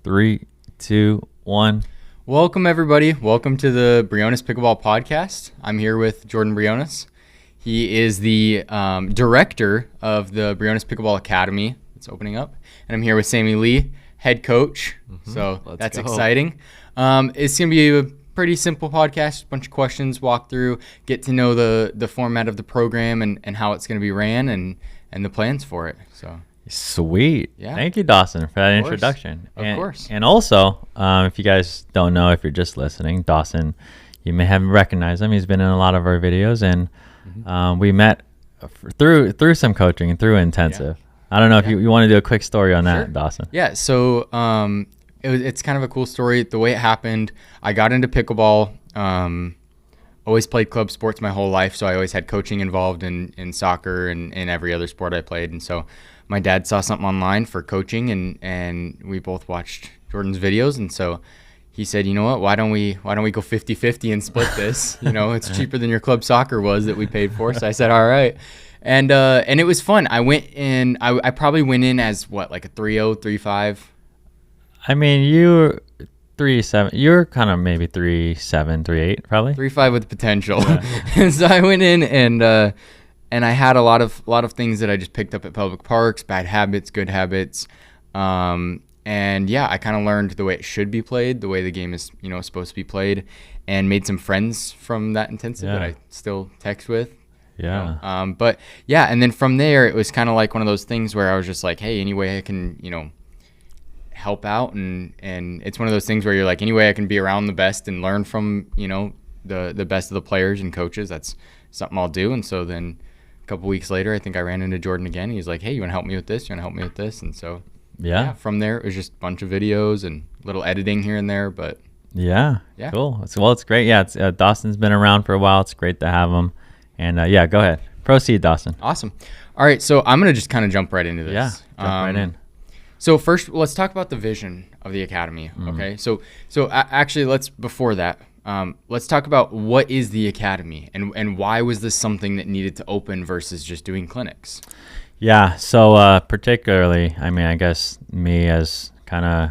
3, 2, 1. Welcome, everybody. Welcome to the Briones Pickleball Podcast. I'm here with Jordan Briones. He is the director of the Briones Pickleball Academy that's opening up. And I'm here with Sammy Lee, head coach. So that's exciting. It's going to be a pretty simple podcast, a bunch of questions, walk through, get to know the format of the program and how it's going to be ran and the plans for it. So Sweet. Yeah. Thank you, Dawson, for that introduction. Of course. And also, if you guys don't know, if you're just listening, Dawson, you may have recognized him. He's been in a lot of our videos, and we met through some coaching and through intensive. Yeah. I don't know if you want to do a quick story on that, Dawson. Yeah. So it's kind of a cool story. The way it happened, I got into pickleball. Always played club sports my whole life, so I always had coaching involved in soccer and every other sport I played. And so my dad saw something online for coaching, and we both watched Jordan's videos. And so he said, you know what, why don't we go 50-50 and split this? You know, it's cheaper than your club soccer was that we paid for. So I said, all right. And it was fun. I went in, I probably went in as like a 3-0, 3-5. I mean, you're 3-7. You're kind of maybe 3-7, 3-8, probably 3-5 with potential. Yeah. So I went in and I had a lot of things that I just picked up at public parks, bad habits, good habits, and yeah, I kind of learned the way it should be played, the way the game is supposed to be played, and made some friends from that intensive that I still text with. Yeah. But yeah, and then from there it was kind of like one of those things where I was just like, hey, any way I can help out, and it's one of those things where you're like, any way I can be around the best and learn from the best of the players and coaches, that's something I'll do. And so then a couple weeks later, I think I ran into Jordan again. He's like, hey, you want to help me with this? You want to help me with this? And so yeah, from there it was just a bunch of videos and little editing here and there. But yeah. Cool. It's great. Yeah, Dawson's been around for a while. It's great to have him. And yeah, go ahead, proceed, Dawson. Awesome. All right, so I'm gonna just kind of jump right into this. Yeah, jump right in. So first, let's talk about the vision of the academy. Okay, so actually, before that, let's talk about what is the academy and why was this something that needed to open versus just doing clinics? Yeah, so particularly, I mean, I guess me as kind of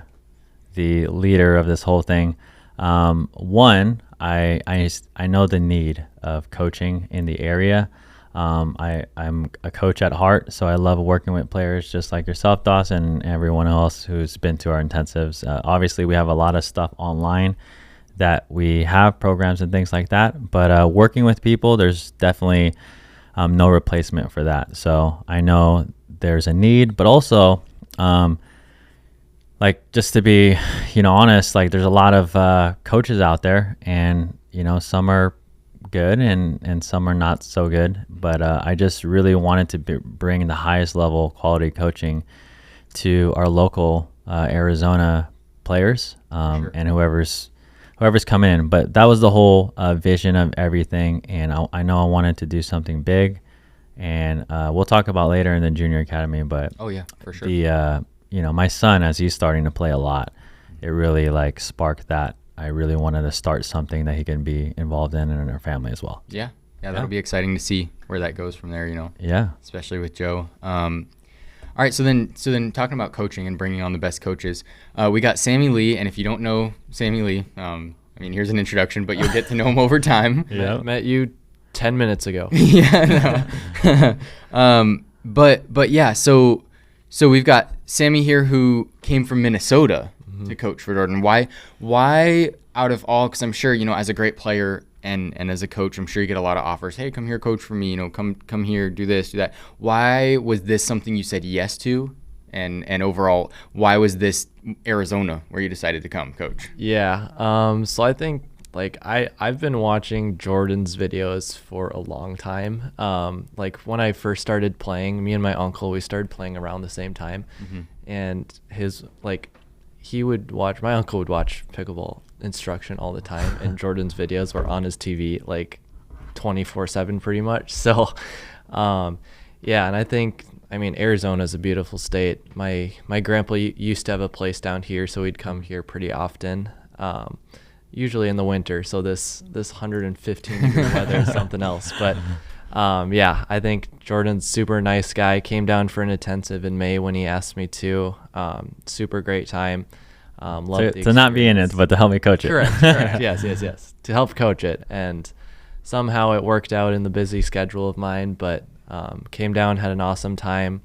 the leader of this whole thing, one, I know the need of coaching in the area. I'm a coach at heart, so I love working with players just like yourself, Dawson, and everyone else who's been to our intensives. Obviously, we have a lot of stuff online that we have programs and things like that, but working with people, there's definitely no replacement for that. So I know there's a need, but also like, just to be honest, like, there's a lot of coaches out there, and some are good and some are not so good, but I just really wanted to bring the highest level quality coaching to our local Arizona players, and whoever's coming in. But that was the whole vision of everything, and I know I wanted to do something big, and we'll talk about later in the junior academy. But oh yeah, for sure. The my son, as he's starting to play a lot, it really sparked that I really wanted to start something that he can be involved in and in our family as well. Yeah, that'll be exciting to see where that goes from there. Yeah, especially with Joe. All right, so then talking about coaching and bringing on the best coaches, we got Sammy Lee, and if you don't know Sammy Lee, I mean, here's an introduction, but you'll get to know him over time. Yeah, met you 10 minutes ago. Yeah, no. But yeah, so we've got Sammy here who came from Minnesota to coach for Jordan. Why out of all, because I'm sure, as a great player and as a coach, I'm sure you get a lot of offers. Hey, come here, coach for me, come here, do this, do that. Why was this something you said yes to? And overall, why was this Arizona where you decided to come coach? Yeah, so I think I've been watching Jordan's videos for a long time. Like, when I first started playing, me and my uncle, we started playing around the same time. And my uncle would watch pickleball instruction all the time, and Jordan's videos were on his TV 24/7 pretty much. So yeah, and I mean, Arizona is a beautiful state. My grandpa used to have a place down here, so we'd come here pretty often, usually in the winter. So this 115 degree weather is something else. But yeah, I think Jordan's super nice guy. Came down for an intensive in May when he asked me to. Super great time. Love the To not be in it, experience. but to help me coach it. Correct. Yes. To help coach it. And somehow it worked out in the busy schedule of mine, but came down, had an awesome time.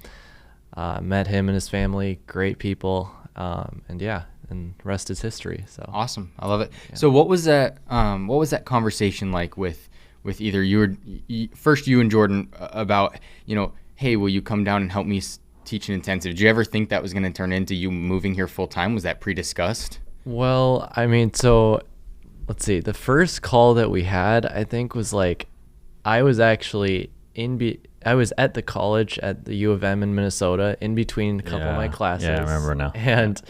Met him and his family, great people. And rest is history. So Awesome. I love it. Yeah. So what was that conversation like with either first you and Jordan about, hey, will you come down and help me teach an intensive? Did you ever think that was going to turn into you moving here full time? Was that pre-discussed? Well, I mean, so let's see. The first call that we had, I think, was like I was actually I was at the college at the U of M in Minnesota in between a couple of my classes. Yeah, I remember now. And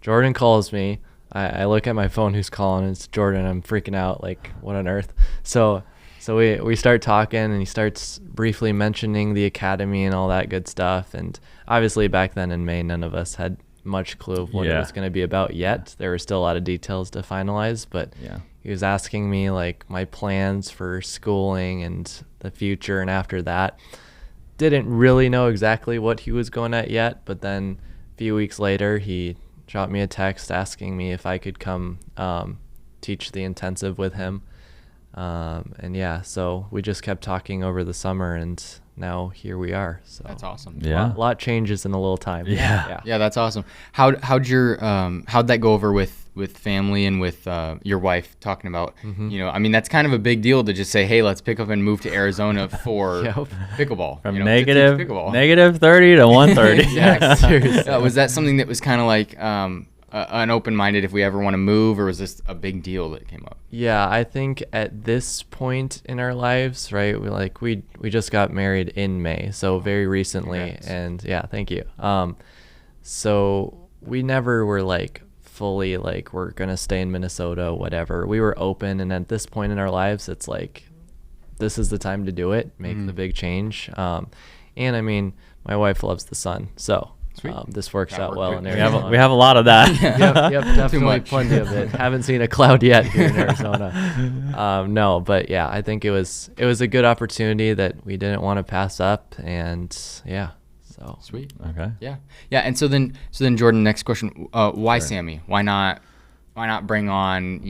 Jordan calls me. I look at my phone, who's calling? It's Jordan. I'm freaking out, like, what on earth? So we start talking, and he starts briefly mentioning the academy and all that good stuff. And obviously back then in May, none of us had much clue of what it was going to be about yet. There were still a lot of details to finalize, but he was asking me like my plans for schooling and the future, and after that didn't really know exactly what he was going at yet. But then a few weeks later he shot me a text asking me if I could come teach the intensive with him. So we just kept talking over the summer, and now here we are. So That's awesome. Yeah. a lot changes in a little time. Yeah. Yeah, that's awesome. How'd that go over with family and with your wife talking about, I mean, that's kind of a big deal to just say, hey, let's pick up and move to Arizona for pickleball. From to teach negative pickleball. -30 to 130. Yeah, Seriously. was that something that was kind of like an open-minded if we ever want to move, or was this a big deal that came up? Yeah, I think at this point in our lives, right, we just got married in May, so very recently. Congrats. And thank you. So we never were like fully like we're gonna stay in Minnesota, whatever. We were open, and at this point in our lives, it's like this is the time to do it, make the big change. And I mean, my wife loves the sun, so this works That out worked well good. in we Arizona. have a lot of that. Yep, definitely much. plenty of it. Haven't seen a cloud yet here in Arizona. No, but yeah, I think it was a good opportunity that we didn't want to pass up, and so Sweet. Okay. Yeah. And so then Jordan, next question, why Sammy? Why not bring on,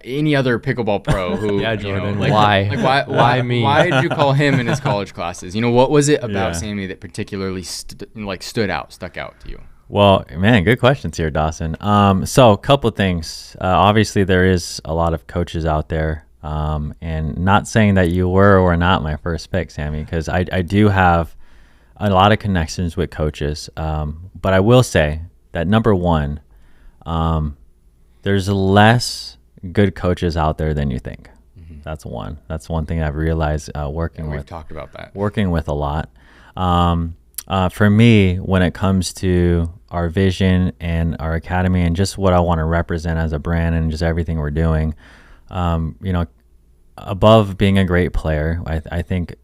any other pickleball pro who, Jordan, why me? Why did you call him in his college classes? What was it about Yeah. Sammy that particularly stuck out to you? Well, man, good questions here, Dawson. So a couple things. Obviously, there is a lot of coaches out there, and not saying that you were or were not my first pick, Sammy, because I do have a lot of connections with coaches. But I will say that number one, there's less good coaches out there than you think. That's one thing I've realized We've talked about that. working with a lot. For me, when it comes to our vision and our academy and just what I want to represent as a brand and just everything we're doing, above being a great player, I think,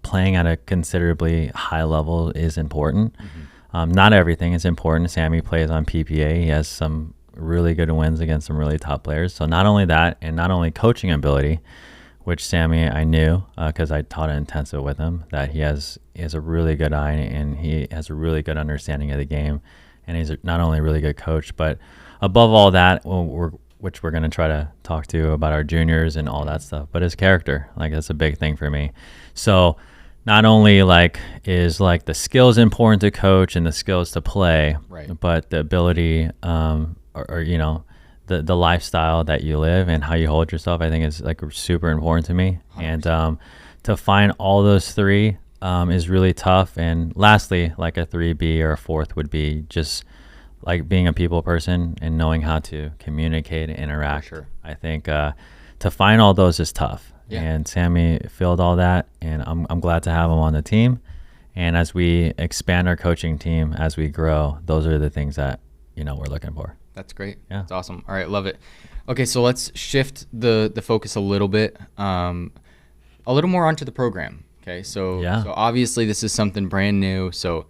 playing at a considerably high level is important. Not everything is important. Sammy plays on PPA. He has some really good wins against some really top players. So not only that, and not only coaching ability, which Sammy I knew because I taught an intensive with him, that he has a really good eye and he has a really good understanding of the game, and he's not only a really good coach, but above all that, which we're going to try to talk to about our juniors and all that stuff, but his character, like that's a big thing for me. So not only is the skills important to coach and the skills to play, Right. but the ability the lifestyle that you live and how you hold yourself, I think is super important to me. 100%. And to find all those three is really tough. And lastly, a 3B or a fourth would be just being a people person and knowing how to communicate and interact. For sure. I think to find all those is tough. Yeah. And Sammy filled all that, and I'm glad to have him on the team. And as we expand our coaching team, as we grow, those are the things that we're looking for. That's great. Yeah. That's awesome. All right, love it. Okay, so let's shift the focus a little bit, a little more onto the program. Okay, so obviously this is something brand new. So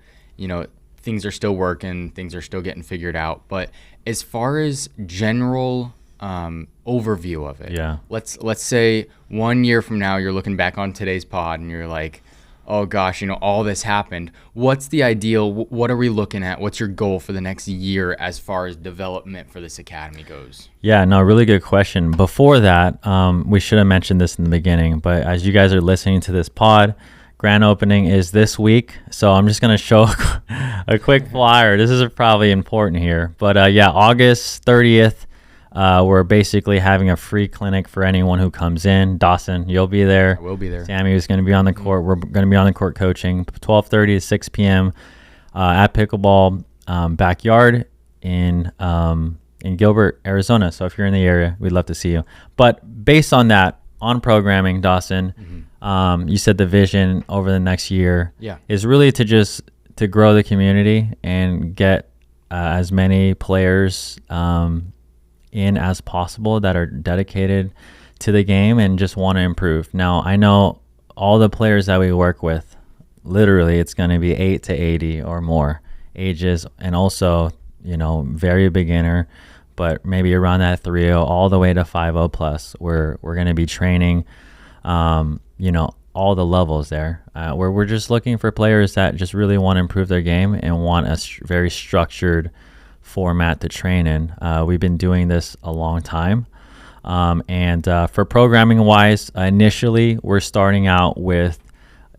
things are still working, things are still getting figured out. But as far as general overview of it, let's say 1 year from now you're looking back on today's pod and you're like, oh gosh, all this happened. What's the ideal? What are we looking at? What's your goal for the next year as far as development for this academy goes? Yeah, no, really good question. Before that, we should have mentioned this in the beginning, but as you guys are listening to this pod, grand opening is this week. So I'm just going to show a quick flyer. This is probably important here. But yeah, August 30th, we're basically having a free clinic for anyone who comes in. Dawson, you'll be there. I will be there. Sammy is going to be on the court. We're going to be on the court coaching 12:30 to 6 p.m. At Pickleball backyard in Gilbert, Arizona. So if you're in the area, we'd love to see you. But based on that, on programming, Dawson, you said the vision over the next year is really to grow the community and get as many players in as possible that are dedicated to the game and just want to improve. Now, I know all the players that we work with, literally it's going to be 8 to 80 or more ages, and also, very beginner, but maybe around that 3.0 all the way to 5.0 plus. We're going to be training, all the levels there, where we're just looking for players that just really want to improve their game and want a very structured format to train in. We've been doing this a long time. And for programming wise, initially we're starting out with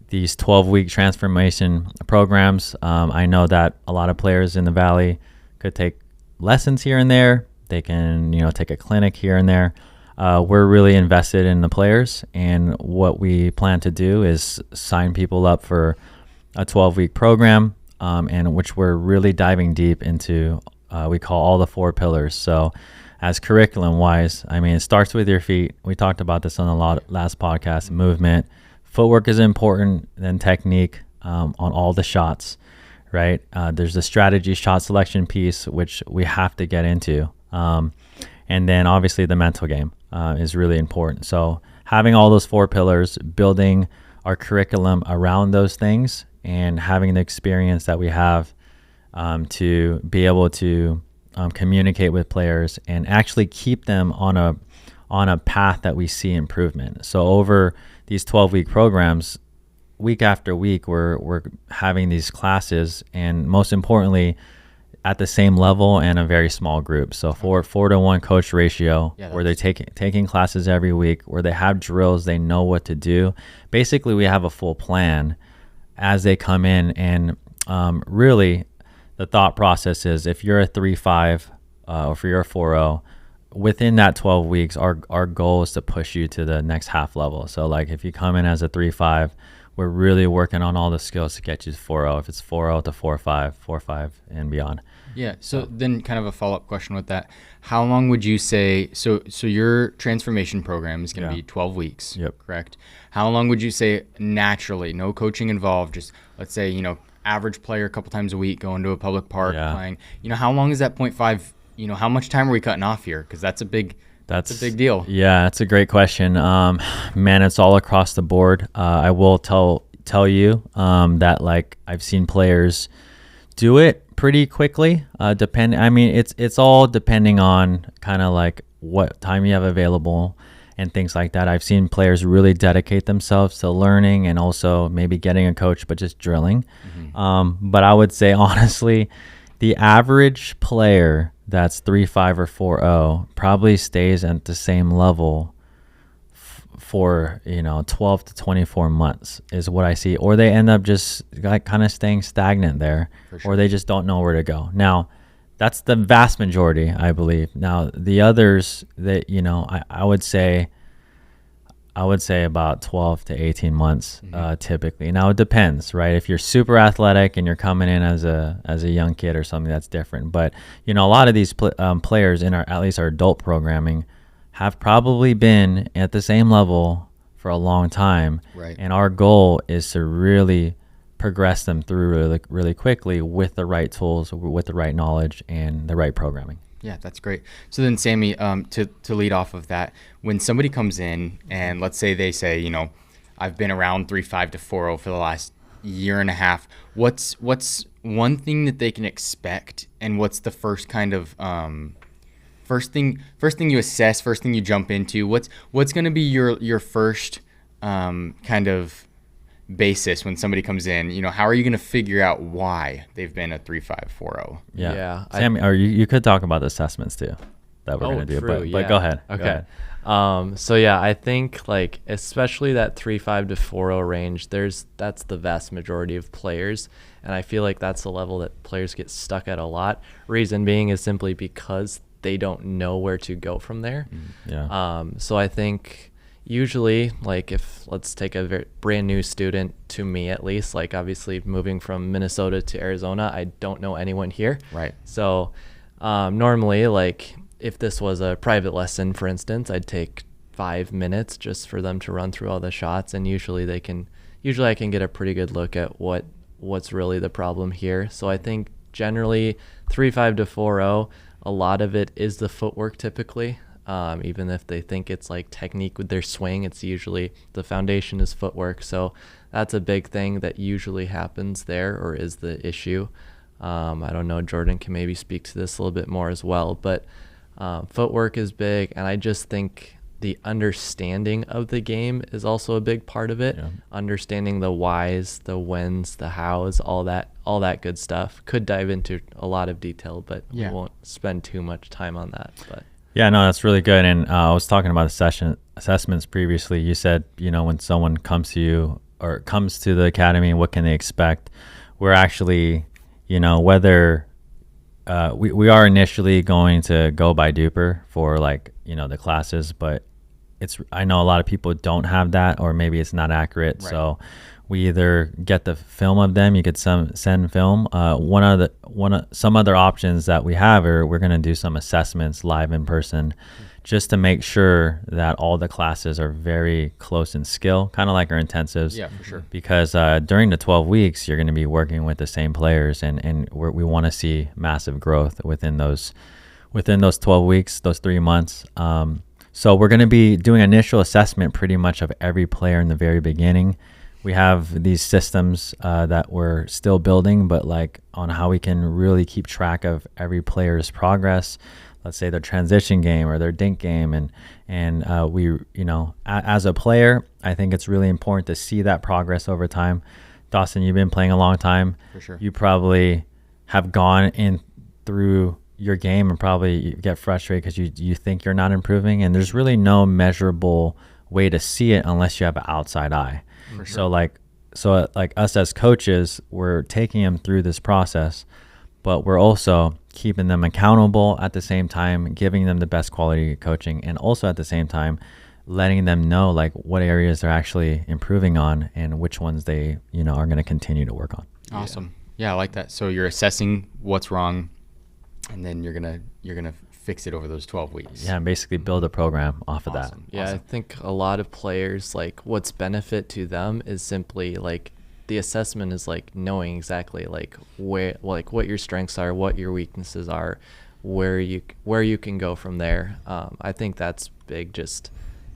these 12-week transformation programs. I know that a lot of players in the Valley could take lessons here and there. They can, take a clinic here and there. We're really invested in the players, and what we plan to do is sign people up for a 12-week program, and which we're really diving deep into. We call all the 4 pillars. So as curriculum wise, it starts with your feet. We talked about this on the last podcast. Movement, footwork is important, then technique on all the shots, right? There's the strategy shot selection piece, which we have to get into. And then obviously the mental game is really important. So having all those 4 pillars, building our curriculum around those things, and having the experience that we have to be able to communicate with players and actually keep them on a path that we see improvement. So over these 12-week programs, week after week, we're having these classes, and most importantly, at the same level and a very small group. So 4-to-1 coach ratio, where they're taking classes every week, where they have drills, they know what to do. Basically, we have a full plan as they come in, and really the thought process is, if you're a 3.5 or if you're a 4.0, within that 12 weeks, our goal is to push you to the next half level. So like if you come in as a 3.5, we're really working on all the skills to get you to 4.0. If it's 4.0 to 4.5, 4.5 and beyond. Yeah. So then kind of a follow-up question with that. How long would you say, so your transformation program is going to be 12 weeks, correct? How long would you say naturally, no coaching involved, just let's say, average player a couple times a week going to a public park playing, how long is that 0.5, how much time are we cutting off here? Because that's a big deal. Yeah, that's a great question. Man, it's all across the board. I will tell you that like I've seen players do it pretty quickly. It's all depending on kind of like what time you have available and things like that. I've seen players really dedicate themselves to learning and also maybe getting a coach, but just drilling. But I would say honestly, the average player that's 3.5 or 4.0 probably stays at the same level for 12 to 24 months is what I see, or they end up just like kind of staying stagnant there, or they just don't know where to go. Now that's the vast majority, I believe. Now the others that I would say about 12 to 18 months typically. Now it depends, right? If you're super athletic and you're coming in as a young kid or something, that's different. But a lot of these players in at least our adult programming have probably been at the same level for a long time. Right. And our goal is to really progress them through really, really quickly with the right tools, with the right knowledge, and the right programming. Yeah, that's great. So then, Sammy, to lead off of that, when somebody comes in and let's say they say, I've been around 3.5 to 4.0 for the last year and a half, what's one thing that they can expect, and what's the first kind of first thing you assess, first thing you jump into? What's going to be your first kind of basis when somebody comes in, how are you going to figure out why they've been a 3.540? Yeah. Sammy, or you could talk about the assessments too that we're Oh, going to do, true, but yeah. go ahead. Okay. Go ahead. So yeah, I think like especially that 3.5 to 4.0 range, that's the vast majority of players, and I feel like that's the level that players get stuck at a lot. Reason being is simply because they don't know where to go from there. Yeah. So I think usually, like if let's take a brand new student, to me at least, like obviously moving from Minnesota to Arizona, I don't know anyone here. Right. So normally, like if this was a private lesson, for instance, I'd take 5 minutes just for them to run through all the shots, and usually I can get a pretty good look at what's really the problem here. So I think generally 3.5 to 4.0, a lot of it is the footwork typically. Even if they think it's like technique with their swing, it's usually the foundation is footwork. So that's a big thing that usually happens there, or is the issue. I don't know, Jordan can maybe speak to this a little bit more as well, but footwork is big, and I just think the understanding of the game is also a big part of it. Yeah. Understanding the whys, the whens, the hows, all that good stuff. Could dive into a lot of detail, but we won't spend too much time on that. But Yeah, no, that's really good. And I was talking about the assessments previously. You said, when someone comes to you or comes to the academy, what can they expect? We're actually, whether we are initially going to go by Duper for the classes, but I know a lot of people don't have that, or maybe it's not accurate. Right. So we either get the film of them. You could send film. Some other options that we have are we're going to do some assessments live in person, just to make sure that all the classes are very close in skill, kind of like our intensives. Yeah, for sure. Because during the 12 weeks, you're going to be working with the same players, and we want to see massive growth within those 12 weeks, those 3 months. So we're going to be doing initial assessment pretty much of every player in the very beginning. We have these systems that we're still building, but on how we can really keep track of every player's progress. Let's say their transition game or their dink game, and we, as a player, I think it's really important to see that progress over time. Dawson, you've been playing a long time. For sure. You probably have gone in through your game and probably get frustrated because you think you're not improving, and there's really no measurable way to see it unless you have an outside eye. For sure. So us as coaches, we're taking them through this process, but we're also keeping them accountable at the same time, giving them the best quality coaching, and also at the same time letting them know what areas they're actually improving on and which ones they are going to continue to work on. Awesome. Yeah, I like that. So you're assessing what's wrong, and then you're gonna fix it over those 12 weeks. Yeah, and basically build a program off of that. Awesome. yeah, Awesome. I think a lot of players, what's benefit to them is simply the assessment is knowing exactly where what your strengths are, what your weaknesses are, where you can go from there. I think that's big just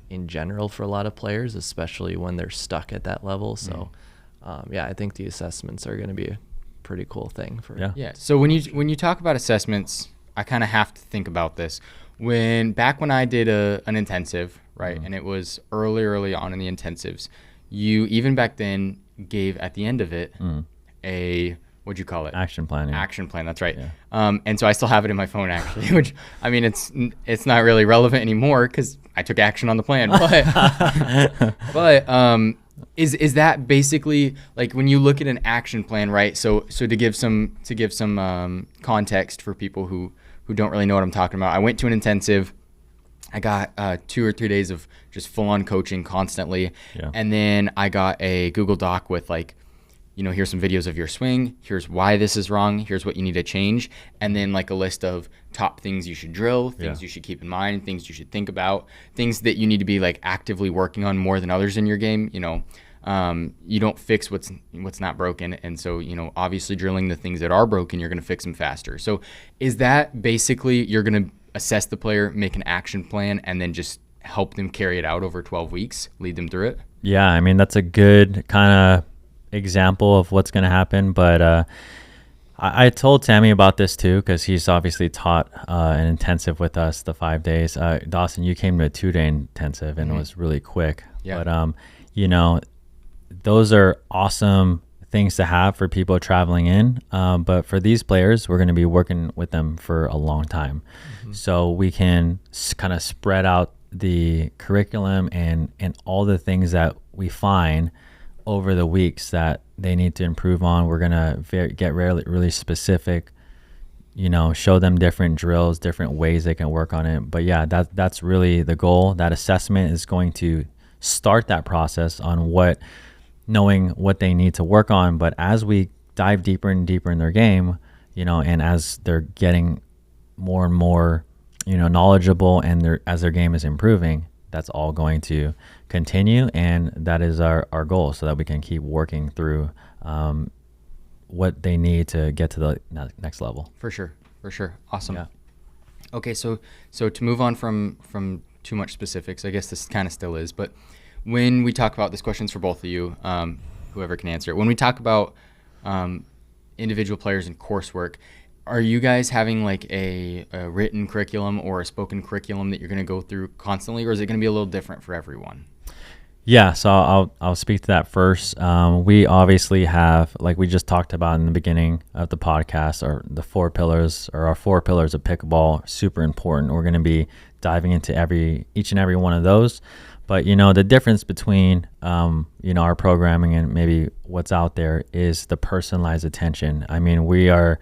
in general for a lot of players, especially when they're stuck at that level. So I think the assessments are going to be a pretty cool thing for Yeah. So when you talk about assessments, I kind of have to think about this. Back when I did an intensive, right, and it was early on in the intensives, you even back then gave at the end of it a, what'd you call it? Action plan. Yeah. Action plan. That's right. Yeah. And so I still have it in my phone actually, which I mean it's not really relevant anymore because I took action on the plan. But is that basically when you look at an action plan, right? So to give some context for people who don't really know what I'm talking about, I went to an intensive. I got 2 or 3 days of just full-on coaching constantly. Yeah. And then I got a Google Doc with here's some videos of your swing. Here's why this is wrong. Here's what you need to change. And then a list of top things you should drill, things you should keep in mind, things you should think about, things that you need to be actively working on more than others in your game. You don't fix what's not broken. And so, obviously drilling the things that are broken, you're going to fix them faster. So is that basically you're going to assess the player, make an action plan, and then just help them carry it out over 12 weeks, lead them through it? Yeah, I mean, that's a good kind of example of what's going to happen. But I told Sammy about this too, because he's obviously taught an intensive with us, the 5 days. Dawson, you came to a 2-day intensive, and it was really quick. Yeah. But, those are awesome things to have for people traveling in. But for these players, we're going to be working with them for a long time. So we can kind of spread out the curriculum and all the things that we find over the weeks that they need to improve on. We're going to get really specific, show them different drills, different ways they can work on it. But yeah, that's really the goal. That assessment is going to start that process on knowing what they need to work on. But as we dive deeper and deeper in their game, and as they're getting more and more, knowledgeable, and as their game is improving, that's all going to continue. And that is our goal, so that we can keep working through what they need to get to the next level. For sure. Awesome. Yeah. Okay, so to move on from too much specifics, I guess this kind of still is, but when we talk about, this question's for both of you, whoever can answer it. When we talk about individual players and coursework, are you guys having like a written curriculum or a spoken curriculum that you're going to go through constantly, or is it going to be a little different for everyone? Yeah, so I'll speak to that first. We obviously have, like we just talked about in the beginning of the podcast, our 4 pillars of pickleball, super important. We're going to be diving into each and every one of those. But the difference between our programming and maybe what's out there is the personalized attention. I mean, we are,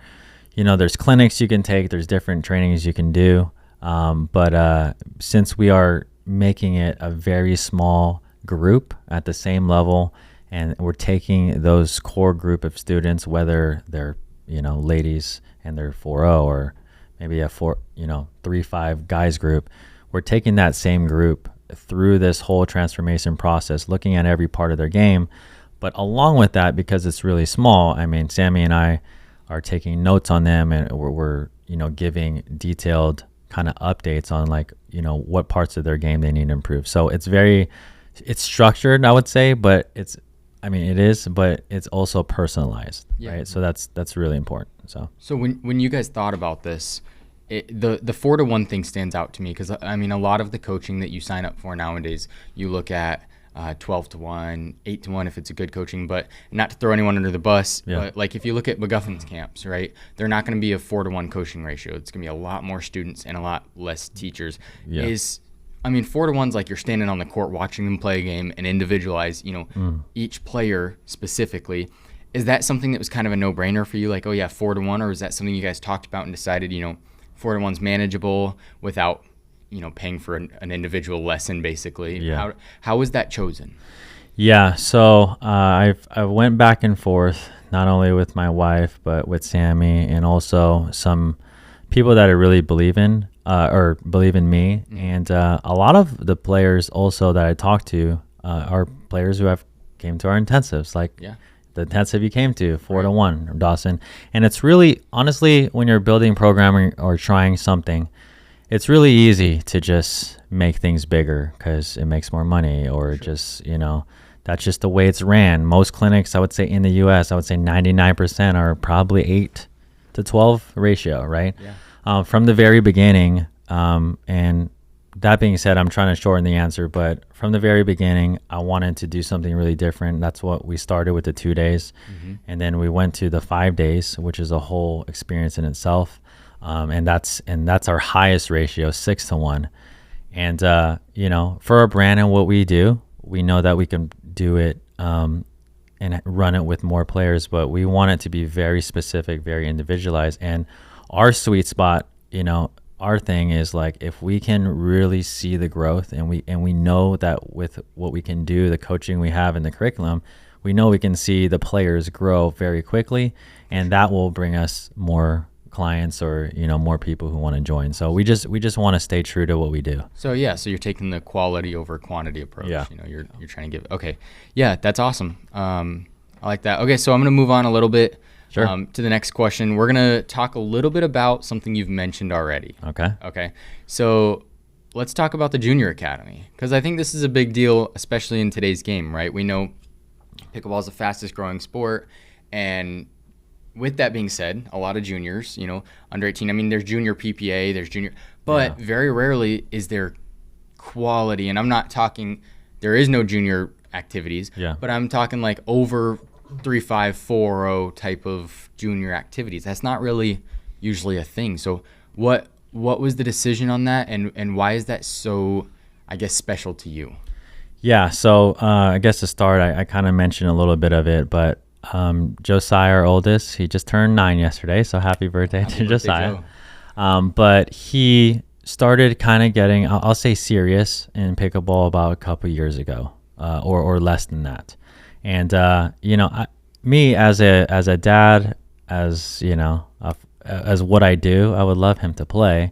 there's clinics you can take, there's different trainings you can do, but since we are making it a very small group at the same level, and we're taking those core group of students, whether they're ladies and they're 4-0, or maybe a 3-5 guys group, we're taking that same group through this whole transformation process, looking at every part of their game. But along with that, because it's really small, I mean, Sammy and I are taking notes on them, and we're giving detailed kind of updates on what parts of their game they need to improve. So it's structured, I would say, but it is, but it's also personalized, right? So that's really important. So when you guys thought about this, the 4-to-1 thing stands out to me, because I mean, a lot of the coaching that you sign up for nowadays, you look at 12-to-1, 8-to-1 if it's a good coaching. But not to throw anyone under the bus, but like if you look at MacGuffin's camps, right, they're not going to be a 4-to-1 coaching ratio. It's going to be a lot more students and a lot less teachers. 4-to-1's like you're standing on the court watching them play a game and individualize, each player specifically. Is that something that was kind of a no-brainer for you? Like, oh yeah, 4-to-1, or is that something you guys talked about and decided, 4-to-1's manageable without, paying for an individual lesson, basically? Yeah. How was that chosen? Yeah, so I went back and forth, not only with my wife, but with Sammy, and also some people that I really believe in me. And a lot of the players also that I talked to are players who have came to our intensives, the intensive you came to, 4-to-1, Dawson. And it's really, honestly, when you're building programming or trying something, it's really easy to just make things bigger because it makes more money, or just, that's just the way it's ran. Most clinics, I would say in the US, I would say 99% are probably 8-to-12 ratio, right? Yeah. From the very beginning, and that being said, I'm trying to shorten the answer, but from the very beginning, I wanted to do something really different. That's what we started with, the 2 days. And then we went to the 5 days, which is a whole experience in itself. And that's our highest ratio, 6-to-1. And, for our brand and what we do, we know that we can do it, and run it with more players, but we want it to be very specific, very individualized. And our sweet spot, our thing is like, if we can really see the growth, and we know that with what we can do, the coaching we have in the curriculum, we know we can see the players grow very quickly, and that will bring us more clients, or more people who want to join. So we just want to stay true to what we do. So you're taking the quality over quantity approach. Yeah. You're trying to give. Okay, yeah, that's awesome. I like that. Okay, so I'm gonna move on a little bit. Sure. To the next question. We're gonna talk a little bit about something you've mentioned already. Okay. So let's talk about the Junior Academy, because I think this is a big deal, especially in today's game, right? We know pickleball is the fastest growing sport, and with that being said, a lot of juniors, under 18, I mean, there's junior PPA, there's junior, but very rarely is there quality. And I'm not talking, there is no junior activities. Yeah. But I'm talking like over 3-5, 4-0 type of junior activities. That's not really usually a thing. So what was the decision on that, and why is that so, I guess, special to you? Yeah, so I guess to start, I kind of mentioned a little bit of it, but Josiah, our oldest, he just turned 9 yesterday, so happy birthday to Josiah. But he started kind of getting, I'll say, serious in pickleball about a couple years ago, or less than that. And me as a dad, as as what I do, I would love him to play,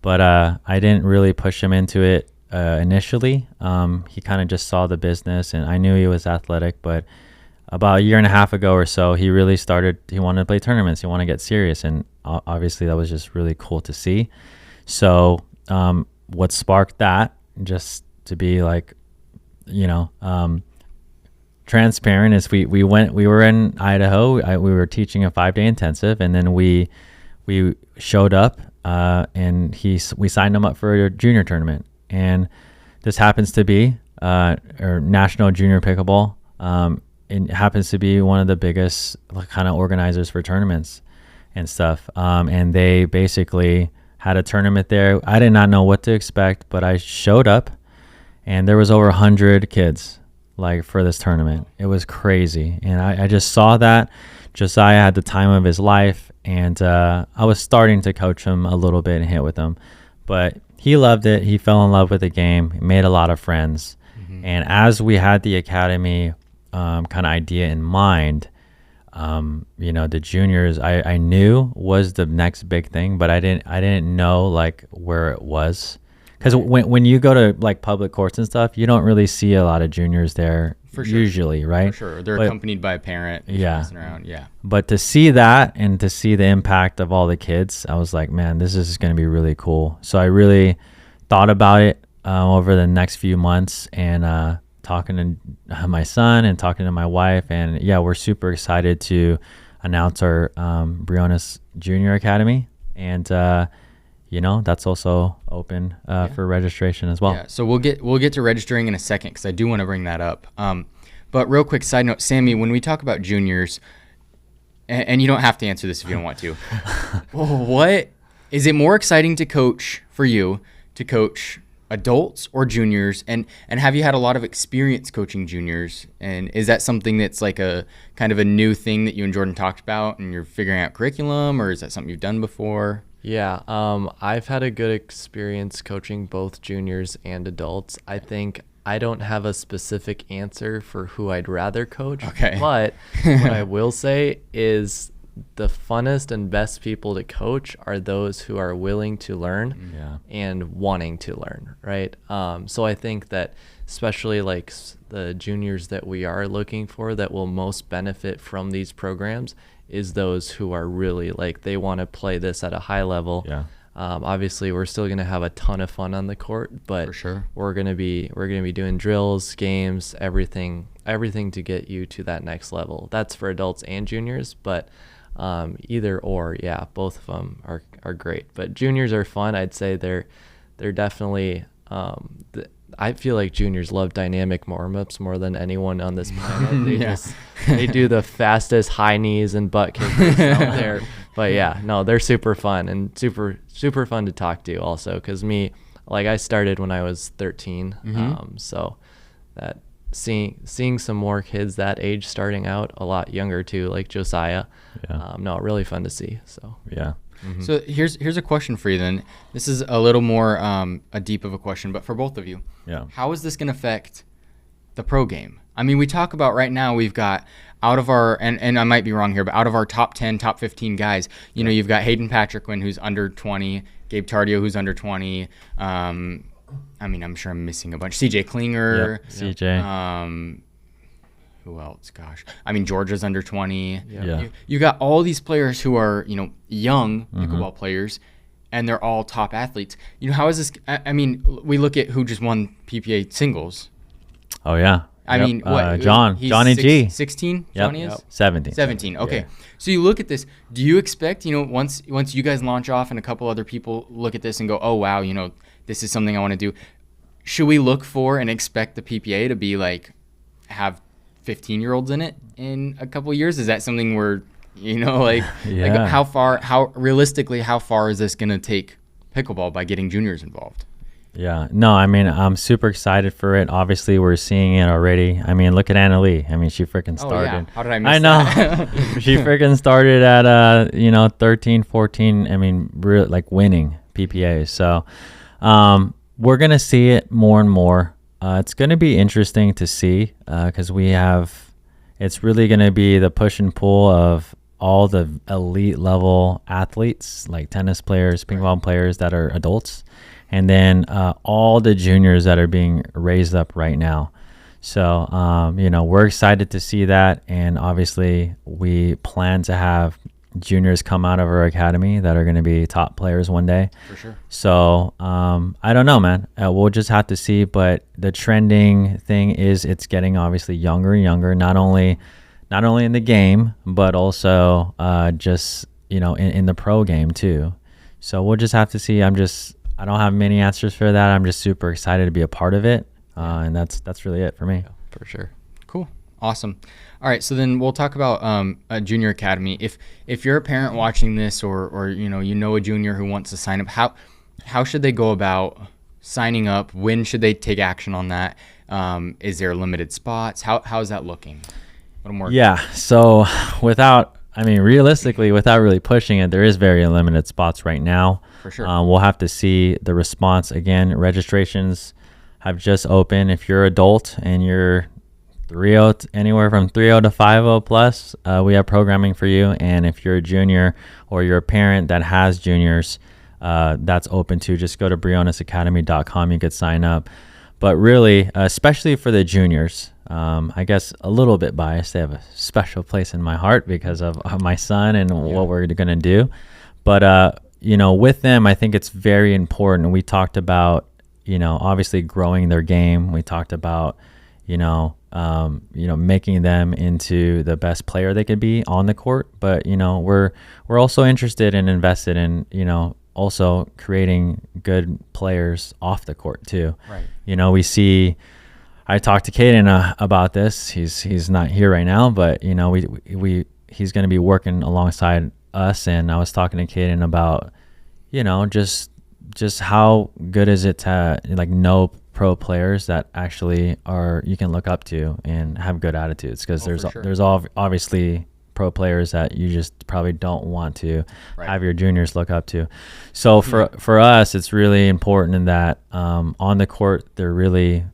but I didn't really push him into it initially. He kind of just saw the business, and I knew he was athletic, but about a year and a half ago or so, he really started, he wanted to play tournaments, he wanted to get serious, and obviously that was just really cool to see. So what sparked that, just to be like, transparent, is we were in Idaho. We were teaching a 5-day intensive, and then we showed up, and we signed him up for a junior tournament. And this happens to be or National Junior Pickleball. It happens to be one of the biggest kind of organizers for tournaments and stuff. And they basically had a tournament there. I did not know what to expect, but I showed up, and there was over 100 kids for this tournament. It was crazy. And I just saw that Josiah had the time of his life, and I was starting to coach him a little bit and hit with him, but he loved it. He fell in love with the game. He made a lot of friends. Mm-hmm. And as we had the academy kind of idea in mind, the juniors I knew was the next big thing, but I didn't know where it was. Because when you go to public courts and stuff, you don't really see a lot of juniors there. For sure. Usually, right? For sure. They're accompanied by a parent. Yeah. Around. Yeah. But to see that and to see the impact of all the kids, I was like, man, this is going to be really cool. So I really thought about it over the next few months, and talking to my son and talking to my wife. And yeah, we're super excited to announce our Briones Junior Academy. And, that's also open for registration as well. Yeah, so we'll get to registering in a second, because I do want to bring that up. But real quick side note, Sammy, when we talk about juniors, and you don't have to answer this if you don't want to, what is it more exciting to coach for you, to coach adults or juniors? And have you had a lot of experience coaching juniors? And is that something that's like a kind of a new thing that you and Jordan talked about, and you're figuring out curriculum, or is that something you've done before? Yeah, I've had a good experience coaching both juniors and adults. I think I don't have a specific answer for who I'd rather coach. Okay. But what I will say is the funnest and best people to coach are those who are willing to learn and wanting to learn, right? So I think that especially the juniors that we are looking for that will most benefit from these programs is those who are really they want to play this at a high level. Yeah. Obviously, we're still going to have a ton of fun on the court, but for sure, we're going to be doing drills, games, everything to get you to that next level. That's for adults and juniors, but either or, yeah, both of them are great. But juniors are fun. I'd say they're definitely. I feel like juniors love dynamic warm-ups more than anyone on this planet. They do the fastest high knees and butt kickers out there. But yeah, no, they're super fun and super fun to talk to also, because I started when I was 13. Mm-hmm. So that seeing some more kids that age starting out a lot younger too, like Josiah. Yeah. Really fun to see. So yeah. Mm-hmm. So here's a question for you then. This is a little more a deep of a question, but for both of you. Yeah. How is this going to affect the pro game? I mean, we talk about right now, we've got out of our, and I might be wrong here, but out of our top 10, top 15 guys, you've got Hayden Patrickman, who's under 20, Gabe Tardio, who's under 20. I'm sure I'm missing a bunch. CJ Klinger. Yep. CJ. Who else? Gosh. Georgia's under 20. Yeah. You got all these players who are, young pickleball players, and they're all top athletes. How is this? We look at who just won PPA singles. Oh, yeah. What? Johnny G. 16? Yep. Johnny is? 17. 17. Okay. Yeah. So you look at this. Do you expect, once you guys launch off and a couple other people look at this and go, oh, wow, this is something I want to do. Should we look for and expect the PPA to be have 15-year-olds in it in a couple years? Is that something where, like how realistically, how far is this going to take pickleball by getting juniors involved? Yeah, no, I mean, I'm super excited for it. Obviously, we're seeing it already. I mean, look at Anna Lee. I mean, she freaking started. Oh, yeah. How did I miss I know. that? She freaking started at, 13, 14. I mean, like winning PPAs. So we're going to see it more and more. It's going to be interesting to see because it's really going to be the push and pull of all the elite level athletes, like tennis players, ping pong players that are adults. And then all the juniors that are being raised up right now. So, we're excited to see that. And obviously, we plan to have juniors come out of our academy that are going to be top players one day. For sure. So, I don't know, man. We'll just have to see. But the trending thing is it's getting obviously younger and younger, not only in the game, but also just, in the pro game too. So we'll just have to see. I don't have many answers for that. I'm just super excited to be a part of it. And that's really it for me. Yeah, for sure. Cool. Awesome. All right. So then we'll talk about a junior academy. If you're a parent watching this or a junior who wants to sign up, how should they go about signing up? When should they take action on that? Is there limited spots? How's that looking? A little more. Yeah. So realistically, without really pushing it, there is very limited spots right now. For sure. We'll have to see the response. Again, registrations have just opened. If you're adult and you're 3.0, anywhere from 3.0 to 5.0 plus, we have programming for you. And if you're a junior or you're a parent that has juniors, that's open too. Just go to brionesacademy.com. You could sign up. But really, especially for the juniors, I guess a little bit biased. They have a special place in my heart because of my son and what we're going to do. But, with them, I think it's very important. We talked about, obviously growing their game. We talked about, making them into the best player they could be on the court. But, we're also interested and invested in, also creating good players off the court too. Right. We see, I talked to Caden about this. He's not here right now, but he's going to be working alongside us. And I was talking to Caden about, just how good is it to know pro players that actually you can look up to and have good attitudes, because there's obviously pro players that you just probably don't want to have your juniors look up to. So for us, it's really important in that on the court, they're really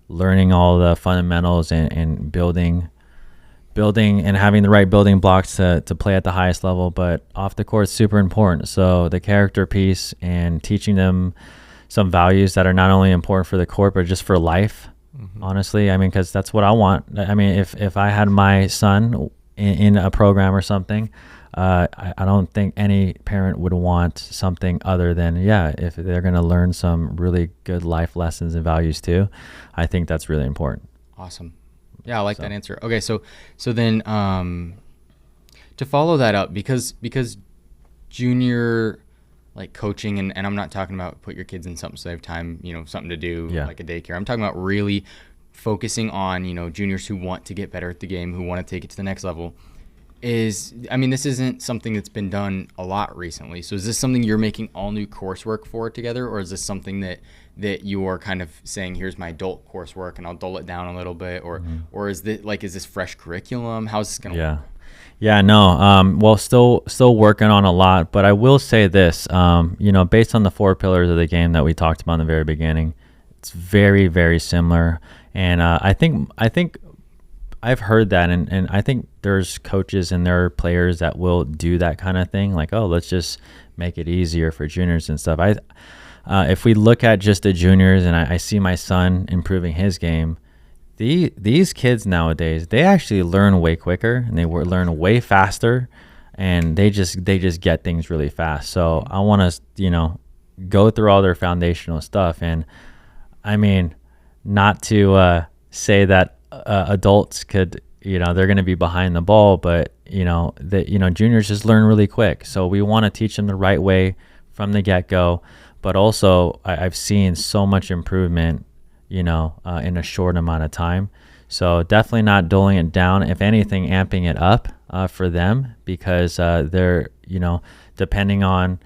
learning all the fundamentals and building and having the right building blocks to play at the highest level. But off the court is super important. So the character piece and teaching them some values that are not only important for the court, but just for life, honestly. Because that's what I want. If I had my son in a program or something, I don't think any parent would want something other than, if they're going to learn some really good life lessons and values too. I think that's really important. Awesome. Yeah, I like that answer. Okay, so then to follow that up, because junior coaching, and I'm not talking about put your kids in something so they have time, something to do like a daycare. I'm talking about really focusing on, juniors who want to get better at the game, who want to take it to the next level. This isn't something that's been done a lot recently. So is this something you're making all new coursework for together, or is this something that you are kind of saying, here's my adult coursework and I'll dull it down a little bit, or is this fresh curriculum? How's this going to work? Yeah, no. Well, still working on a lot, but I will say this, based on the 4 pillars of the game that we talked about in the very beginning, it's very, very similar. And I think I've heard that, and I think there's coaches and there are players that will do that kind of thing, like, oh, let's just make it easier for juniors and stuff. If we look at just the juniors, and I see my son improving his game, these kids nowadays, they actually learn way quicker and they learn way faster, and they just get things really fast. So I want to go through all their foundational stuff, and not to say that adults could, they're going to be behind the ball, but juniors just learn really quick. So we want to teach them the right way from the get-go. But also I've seen so much improvement, in a short amount of time. So definitely not doling it down. If anything, amping it up for them, because they're, depending on,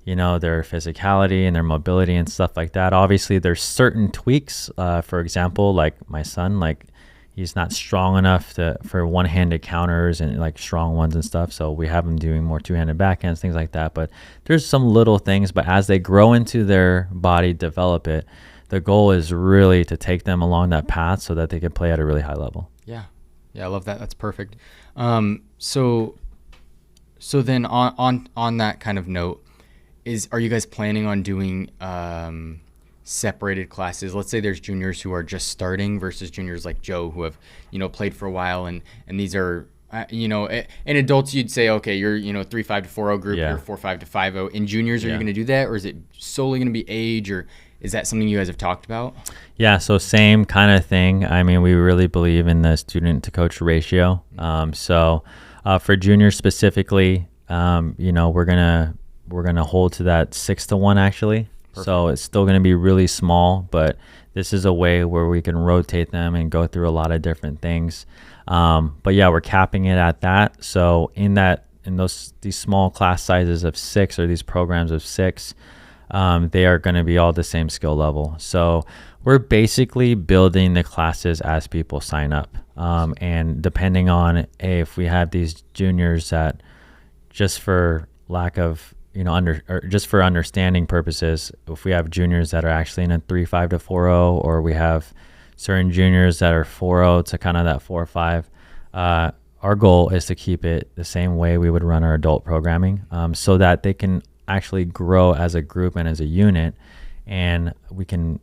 their physicality and their mobility and stuff like that. Obviously, there's certain tweaks. For example, like my son, like he's not strong enough for one-handed counters and like strong ones and stuff. So we have him doing more two-handed backhands, things like that. But there's some little things. But as they grow into their body, develop it, the goal is really to take them along that path so that they can play at a really high level. Yeah, I love that. That's perfect. So then on that kind of note, are you guys planning on doing separated classes? Let's say there's juniors who are just starting versus juniors like Joe who have played for a while, and these are in adults you'd say, okay, you're 3-5 to 4-0 group, you're 4-5 to 5-0. In juniors, are you going to do that, or is it solely going to be age, or is that something you guys have talked about? Yeah, so same kind of thing. I mean, we really believe in the student to coach ratio. So for juniors specifically, we're gonna hold to that 6-to-1 actually. Perfect. So it's still gonna be really small, but this is a way where we can rotate them and go through a lot of different things. But yeah, we're capping it at that. So in these small class sizes of 6, or these programs of 6, they are going to be all the same skill level. So we're basically building the classes as people sign up. And depending on if we have these juniors that, just for lack of, just for understanding purposes, if we have juniors that are actually in a 3-5 to 4-0, or we have certain juniors that are 4-0 to kind of that 4-5, our goal is to keep it the same way we would run our adult programming, so that they can actually grow as a group and as a unit, and we can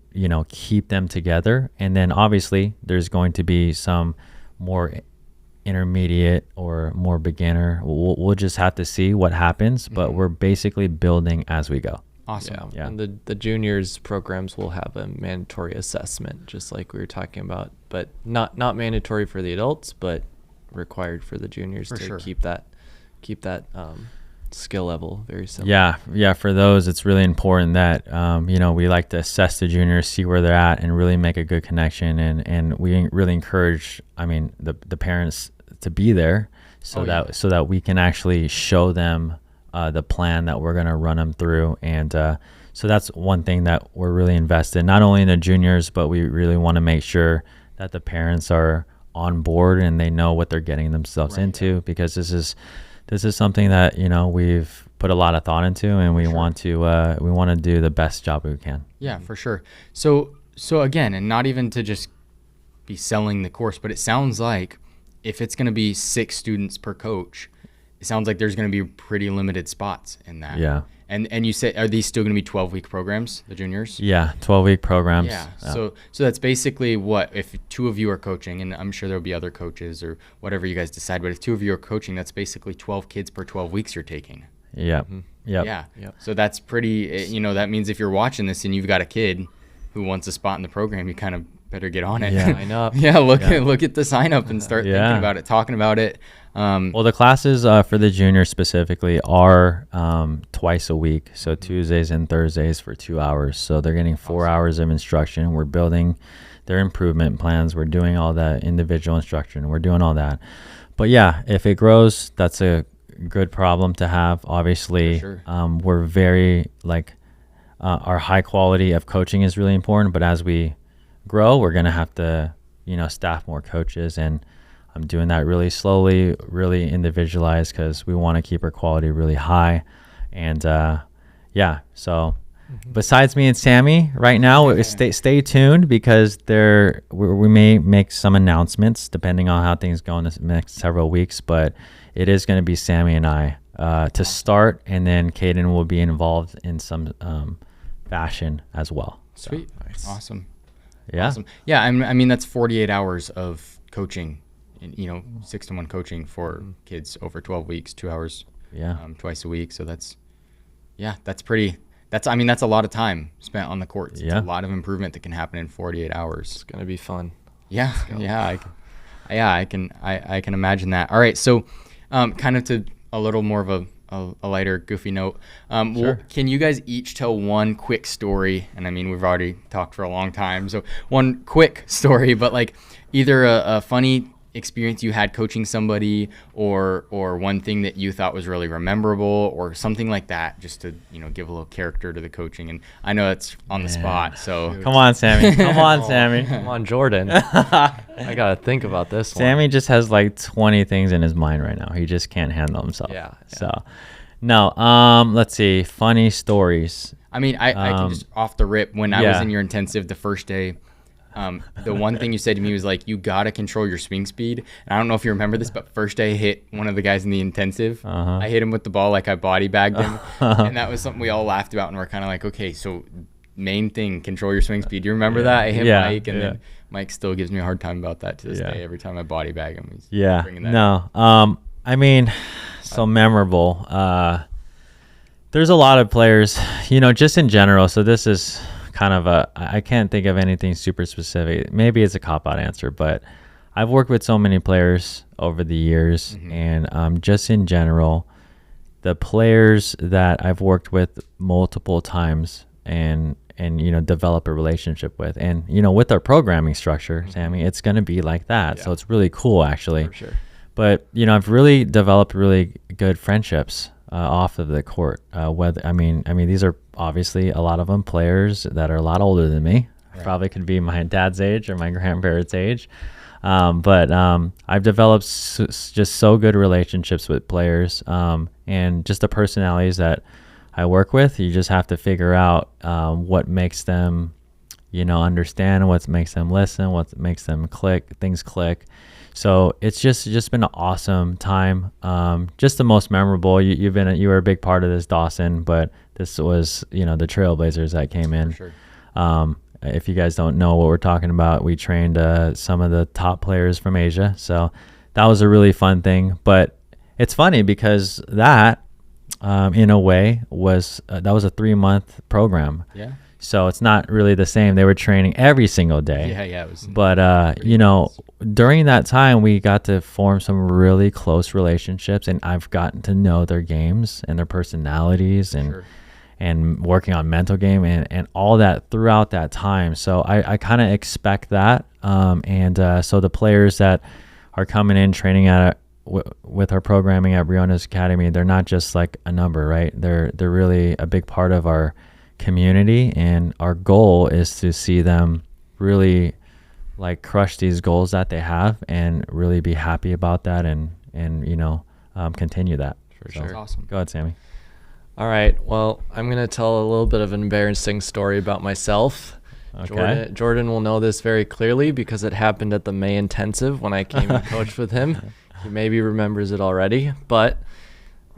keep them together. And then obviously there's going to be some more intermediate or more beginner. We'll just have to see what happens, but we're basically building as we go. Awesome. Yeah. And the juniors programs will have a mandatory assessment, just like we were talking about, but not mandatory for the adults, but required for the juniors keep that skill level very similar. Yeah. For those, it's really important that we like to assess the juniors, see where they're at, and really make a good connection. And we really encourage, the parents to be there, so that we can actually show them the plan that we're going to run them through. And so that's one thing that we're really invested in, not only in the juniors, but we really want to make sure that the parents are on board and they know what they're getting themselves into, because this is something that we've put a lot of thought into, and we want to do the best job we can. Yeah, for sure. So again, and not even to just be selling the course, but it sounds like if it's going to be 6 students per coach, it sounds like there's going to be pretty limited spots in that. Yeah. And you say, are these still going to be 12-week programs, the juniors? Yeah, 12-week programs. Yeah. So that's basically what, if 2 of you are coaching, and I'm sure there'll be other coaches or whatever you guys decide, but if 2 of you are coaching, that's basically 12 kids per 12 weeks you're taking. Yeah. Mm-hmm. Yeah. So that's pretty, that means if you're watching this and you've got a kid who wants a spot in the program, you kind of better get on it. Yeah, sign up. Look at the sign up and start thinking about it, talking about it. Well, the classes for the juniors specifically are twice a week, so Tuesdays and Thursdays for 2 hours. So they're getting 4 hours of instruction. We're building their improvement plans. We're doing all that individual instruction. We're doing all that. But yeah, if it grows, that's a good problem to have. Obviously, we're very our high quality of coaching is really important. But as we grow, we're gonna have to staff more coaches, and I'm doing that really slowly, really individualized, because we want to keep our quality really high. And so besides me and Sammy right now, stay tuned, because we may make some announcements depending on how things go in the next several weeks, but it is going to be Sammy and I to start, and then Caden will be involved in some fashion as well. Sweet. So, nice. Awesome. Yeah. Awesome. Yeah, I mean that's 48 hours of coaching, 6-to-1 coaching for kids over 12 weeks, 2 hours twice a week. So that's a lot of time spent on the courts. It's a lot of improvement that can happen in 48 hours. It's going to be fun. Yeah. I can imagine that. All right. So kind of to a little more of a lighter, goofy note. Sure. Can you guys each tell one quick story? And I mean, we've already talked for a long time, so one quick story, but like either a funny experience you had coaching somebody, or one thing that you thought was really memorable, or something like that, just to give a little character to the coaching. And I know it's on the spot, so Come on, Sammy. Come on, Sammy. Come on, Jordan. I gotta think about this one. Sammy just has like 20 things in his mind right now. He just can't handle himself. Yeah. So, no. Let's see. Funny stories. I mean, I can just off the rip, when I was Yeah. in your intensive the first day, the one thing you said to me was like, you got to control your swing speed. And I don't know if you remember this, but first day I hit one of the guys in the intensive. I hit him with the ball like I body bagged him. And that was something we all laughed about, and we're kind of like, okay, so main thing, control your swing speed. Do you remember that? I hit Mike, and then Mike still gives me a hard time about that to this day. Every time I body bag him, he's bringing that up. No. I mean, so memorable. There's a lot of players, just in general. So this is kind of I can't think of anything super specific. Maybe it's a cop-out answer, but I've worked with so many players over the years, and just in general, the players that I've worked with multiple times and develop a relationship with, and with our programming structure, Sammy, it's going to be like that. So it's really cool, actually. For sure. But I've really developed really good friendships off of the court. I mean, these are obviously a lot of them players that are a lot older than me. Right. Probably could be my dad's age or my grandparents' age. But I've developed just so good relationships with players, and just the personalities that I work with. You just have to figure out what makes them, understand, what makes them listen, what makes them things click. So it's just been an awesome time. Just the most memorable. You were a big part of this, Dawson, but this was the Trailblazers that came in. For sure. If you guys don't know what we're talking about, we trained some of the top players from Asia. So that was a really fun thing. But it's funny because that, in a way, was that was a 3-month program. Yeah. So it's not really the same. They were training every single day. Yeah. It was. But during that time, we got to form some really close relationships, and I've gotten to know their games and their personalities, and working on mental game and all that throughout that time. So I kind of expect that. So the players that are coming in training with our programming at Briones Academy, they're not just like a number, right? They're really a big part of our community, and our goal is to see them really like crush these goals that they have and really be happy about that, and continue that. For That's sure. awesome. Go ahead, Sammy. All right. Well, I'm going to tell a little bit of an embarrassing story about myself. Okay. Jordan will know this very clearly because it happened at the May intensive when I came and coached with him. He maybe remembers it already, but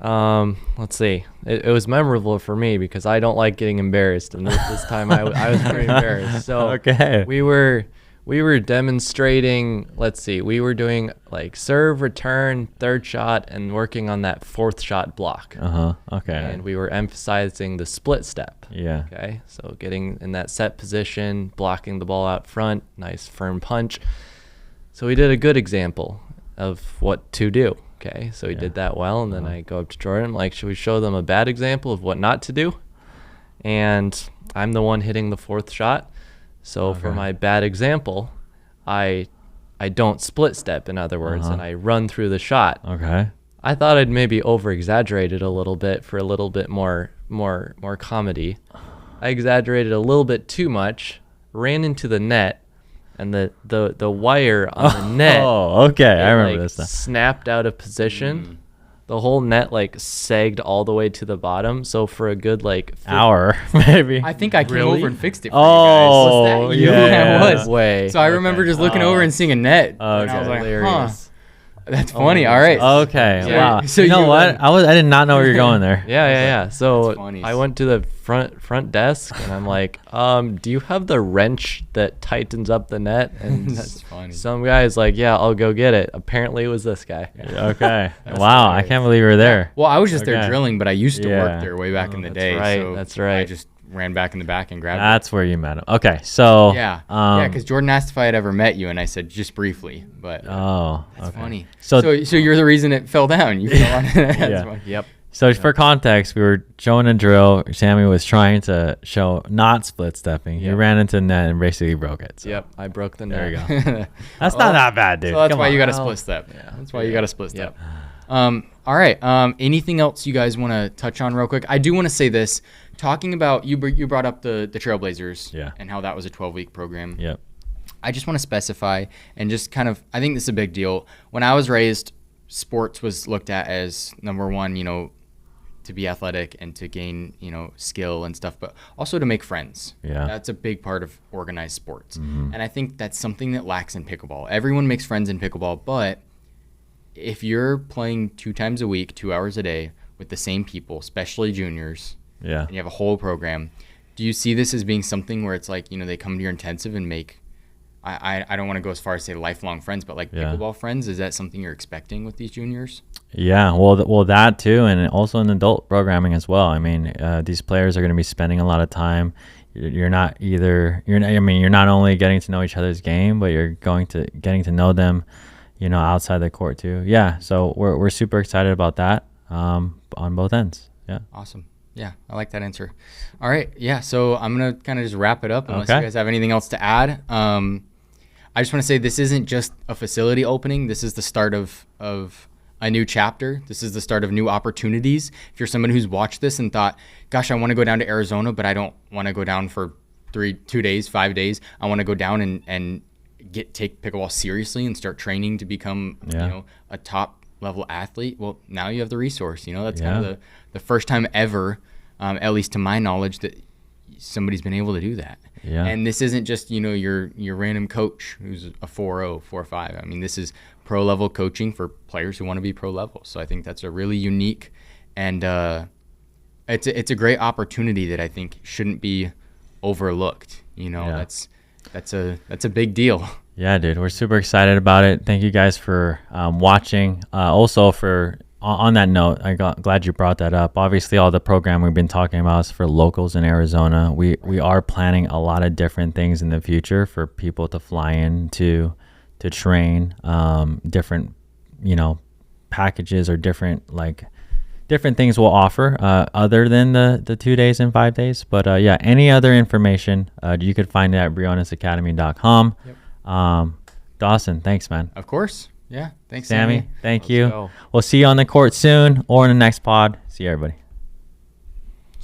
let's see. It was memorable for me because I don't like getting embarrassed, and this time I was pretty embarrassed. So Okay. we were demonstrating, let's see, we were doing like serve, return, third shot, and working on that fourth shot block. Okay. And we were emphasizing the split step. Yeah. Okay. So getting in that set position, blocking the ball out front, nice firm punch. So we did a good example of what to do. Okay. So he did that well. And then I go up to Jordan, I'm like, should we show them a bad example of what not to do? And I'm the one hitting the fourth shot. So for my bad example, I don't split step, in other words, and I run through the shot. Okay. I thought I'd maybe over exaggerated a little bit for a little bit more comedy. I exaggerated a little bit too much, ran into the net, and the wire on the net. Oh, okay. I remember this now. Snapped out of position. The whole net like sagged all the way to the bottom. So for a good like Hour, maybe. I think I came Really? over and fixed it for Oh, you guys. Was that you? yeah. That was. way. So I remember just looking over and seeing a net. And I Okay. was like, Hilarious. that's funny. All right. Okay. Yeah. Wow. So you know you what? I did not know where you're going there. Yeah. So That's funny. I went to the front desk and I'm like, do you have the wrench that tightens up the net? And That's funny. some guy's like, yeah, I'll go get it. Apparently it was this guy. Okay. Wow. I can't believe you were there. Well, I was just there Okay. drilling, but I used to Yeah. work there way back in the that's day. right, So that's right. I just ran back in the back and grabbed That's where you met him. Okay. So. it. Yeah. Because Jordan asked if I had ever met you, and I said just briefly. But Oh. that's Okay. funny. So- So you're the reason it fell down. You fell on it. That's Yeah. funny. Yep. So for context, we were showing a drill. Sammy was trying to show not split stepping. He ran into the net and basically broke it. So. Yep, I broke the net. There you go. That's not that bad, dude. So that's Come why on. you got to split step. Yeah. That's why you got to split step. Yep. All right. Anything else you guys want to touch on real quick? I do want to say this. Talking about you brought up the Trailblazers and how that was a 12-week program. Yep. I just want to specify and just kind of, I think this is a big deal. When I was raised, sports was looked at as number one, to be athletic and to gain, skill and stuff, but also to make friends. Yeah. That's a big part of organized sports. And I think that's something that lacks in pickleball. Everyone makes friends in pickleball, but if you're playing 2 times a week, 2 hours a day with the same people, especially juniors, and you have a whole program, do you see this as being something where it's like, they come to your intensive and make, I don't want to go as far as say lifelong friends, but like pickleball friends? Is that something you're expecting with these juniors? Yeah, well, that too, and also in adult programming as well. I mean, these players are going to be spending a lot of time. You're not only getting to know each other's game, but you're getting to know them, outside the court too. Yeah, so we're super excited about that on both ends. Yeah. Awesome. Yeah, I like that answer. All right. Yeah, so I'm going to kind of just wrap it up unless you guys have anything else to add. I just want to say this isn't just a facility opening. This is the start of a new chapter. This is the start of new opportunities. If you're someone who's watched this and thought, gosh, I want to go down to Arizona, but I don't want to go down for 2 days, 5 days. I want to go down and take pickleball seriously and start training to become, a top level athlete. Well, now you have the resource, that's kind of the first time ever, at least to my knowledge, that somebody's been able to do that. Yeah. And this isn't just, your random coach who's a 4.0, 4.5. I mean, this is pro level coaching for players who want to be pro level. So I think that's a really unique and it's a great opportunity that I think shouldn't be overlooked. That's a big deal. Yeah, dude, we're super excited about it. Thank you guys for watching. Also, on that note, glad you brought that up. Obviously, all the program we've been talking about is for locals in Arizona. We are planning a lot of different things in the future for people to fly in to train. Different, packages or different things we'll offer other than the 2 days and 5 days. But any other information you could find it at brionesacademy.com. Yep. Dawson, thanks, man. Of course. Yeah. Thanks, Sammy. Sammy. Thank Let's you. go. We'll see you on the court soon or in the next pod. See you, everybody.